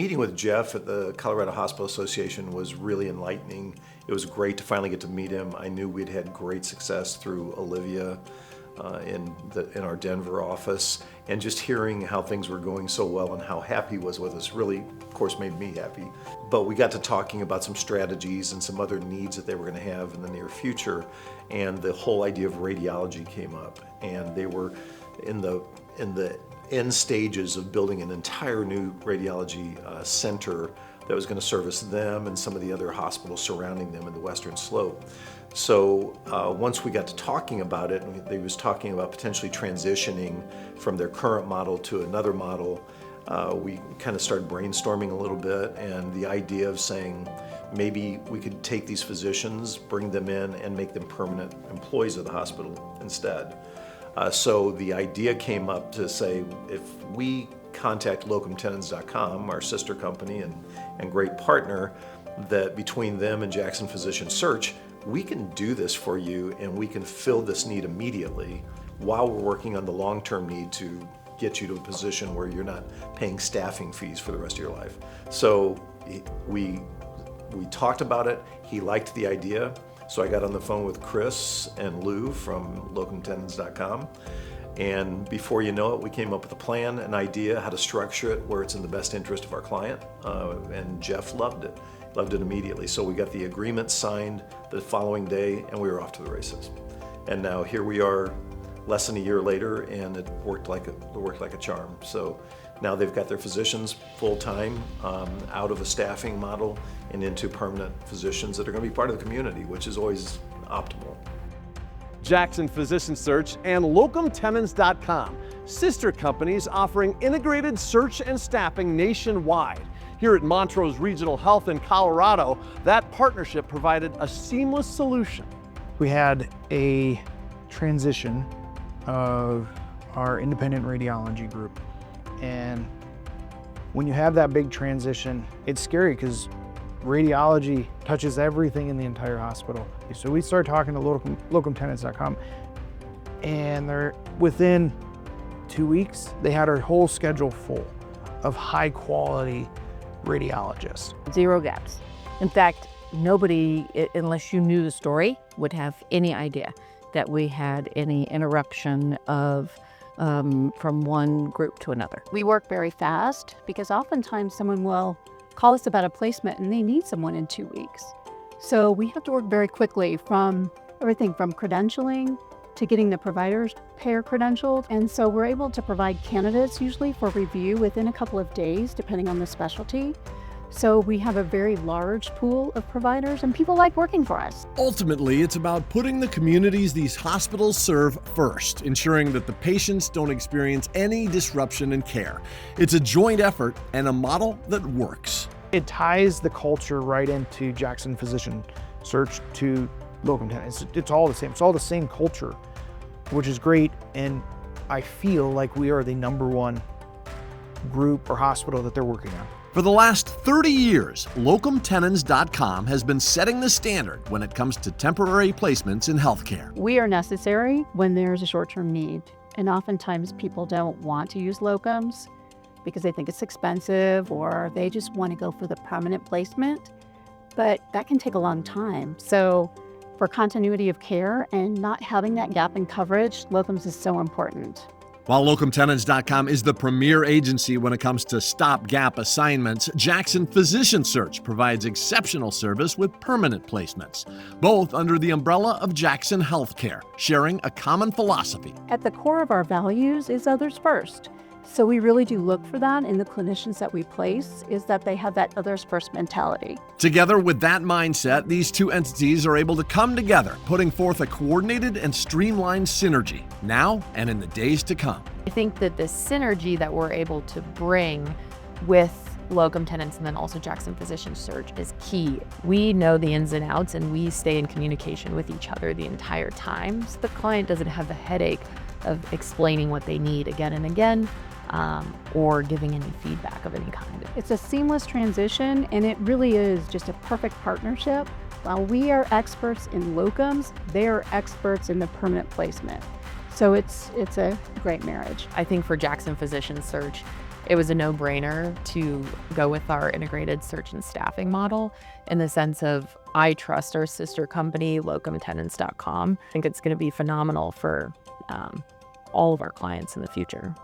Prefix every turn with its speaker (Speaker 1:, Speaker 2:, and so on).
Speaker 1: meeting with Jeff at the Colorado Hospital Association was really enlightening. It was great to finally get to meet him. I knew we'd had great success through Olivia in our Denver office, and just hearing how things were going so well and how happy he was with us really, of course, made me happy. But we got to talking about some strategies and some other needs that they were going to have in the near future, and the whole idea of radiology came up, and they were in the end stages of building an entire new radiology center that was going to service them and some of the other hospitals surrounding them in the Western Slope. So once we got to talking about it, and they was talking about potentially transitioning from their current model to another model, we kind of started brainstorming a little bit, and the idea of saying maybe we could take these physicians, bring them in, and make them permanent employees of the hospital instead. So the idea came up to say, if we contact locumtenens.com, our sister company and great partner, that between them and Jackson Physician Search, we can do this for you and we can fill this need immediately while we're working on the long-term need to get you to a position where you're not paying staffing fees for the rest of your life. So we talked about it. He liked the idea. So I got on the phone with Chris and Lou from locumtenens.com. And before you know it, we came up with a plan, an idea, how to structure it where it's in the best interest of our client. And Jeff loved it immediately. So we got the agreement signed the following day and we were off to the races. And now here we are less than a year later, and it worked like a charm. So now they've got their physicians full-time out of a staffing model and into permanent physicians that are going to be part of the community, which is always optimal.
Speaker 2: Jackson Physician Search and locumtenens.com, sister companies offering integrated search and staffing nationwide. Here at Montrose Regional Health in Colorado, that partnership provided a seamless solution.
Speaker 3: We had a transition of our independent radiology group, and when you have that big transition, it's scary because radiology touches everything in the entire hospital. So we started talking to locumtenens.com, and within 2 weeks, they had our whole schedule full of high quality radiologists.
Speaker 4: 0 gaps. In fact, nobody, unless you knew the story, would have any idea that we had any interruption of from one group to another.
Speaker 5: We work very fast because oftentimes someone will call us about a placement and they need someone in 2 weeks. So we have to work very quickly from everything from credentialing to getting the providers payer credentialed. And so we're able to provide candidates usually for review within a couple of days, depending on the specialty. So we have a very large pool of providers and people like working for us.
Speaker 6: Ultimately, it's about putting the communities these hospitals serve first, ensuring that the patients don't experience any disruption in care. It's a joint effort and a model that works.
Speaker 3: It ties the culture right into Jackson Physician Search to locum tenens. It's all the same. It's all the same culture, which is great. And I feel like we are the #1 group or hospital that they're working on.
Speaker 6: For the last 30 years, locumtenens.com has been setting the standard when it comes to temporary placements in healthcare.
Speaker 5: We are necessary when there's a short-term need. And oftentimes people don't want to use locums because they think it's expensive or they just want to go for the permanent placement. But that can take a long time. So for continuity of care and not having that gap in coverage, locums is so important.
Speaker 6: While locumtenens.com is the premier agency when it comes to stopgap assignments, Jackson Physician Search provides exceptional service with permanent placements, both under the umbrella of Jackson Healthcare, sharing a common philosophy.
Speaker 5: At the core of our values is others first. So we really do look for that in the clinicians that we place, is that they have that others first mentality.
Speaker 6: Together with that mindset, these two entities are able to come together, putting forth a coordinated and streamlined synergy now and in the days to come.
Speaker 7: I think that the synergy that we're able to bring with locum tenens and then also Jackson Physician Search is key. We know the ins and outs and we stay in communication with each other the entire time, so the client doesn't have the headache of explaining what they need again and again. Or giving any feedback of any kind.
Speaker 5: It's a seamless transition, and it really is just a perfect partnership. While we are experts in locums, they are experts in the permanent placement. So it's a great marriage.
Speaker 7: I think for Jackson Physician Search, it was a no-brainer to go with our integrated search and staffing model in the sense of I trust our sister company, locumtenants.com. I think it's going to be phenomenal for all of our clients in the future.